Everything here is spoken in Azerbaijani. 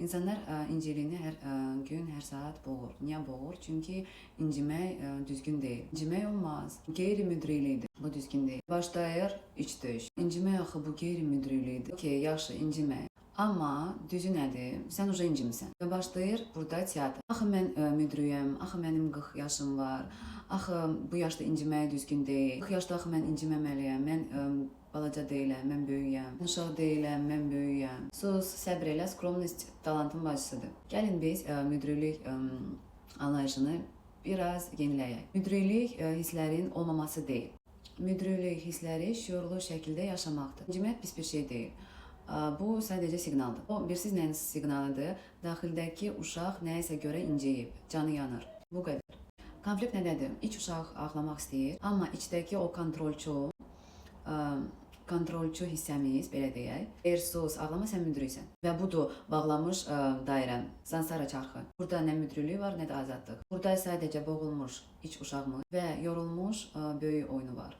İnsanlar inciliyini hər gün, hər saat boğur. Niyə boğur? Çünki incimək düzgün deyil. İncimək olmaz. Qeyri-müdriklikdir. Bu düzgün deyil. Başlayır iç döyüş. İncimək axı bu qeyri-müdriklikdir. Okey, yaxşı, incimək. Amma düzü nədir? Sən uca incimisən. Və başlayır burada teatr. Axı mən müdriyəm, axı mənim 40 yaşım var, axı bu yaşda incimək düzgün deyil. 40 yaşda axı mən inciməməliyəm, mən balaca deyiləm, mən böyüyəm. Uşaq deyiləm, mən böyüyəm. Sus, səbr elə, skromnost talantın bacısıdır. Gəlin biz müdriklik anlayışını biraz yeniləyək. Müdriklik hisslərin olmaması deyil. Müdriklik hissləri şüurlu şəkildə yaşamaqdır. İncimək pis bir şey deyil. Bu sadəcə siqnaldır. O birsiz nəyin siqnalıdır? Daxildəki uşaq nəyəsə görə incəyib, canı yanır. Bu qədər. Konflikt nədədir? İç uşaq ağlamaq istəyir, amma içdəki o kontrolçu hissəmiz, belə deyək, deyir, sus, ağlama, sən müdriksən. Və budur bağlamış dairəm, sansara çarxı. Burada nə müdriklik var, nə də azadlıq. Burada sadəcə boğulmuş iç uşağımız və yorulmuş böyük oyunu var.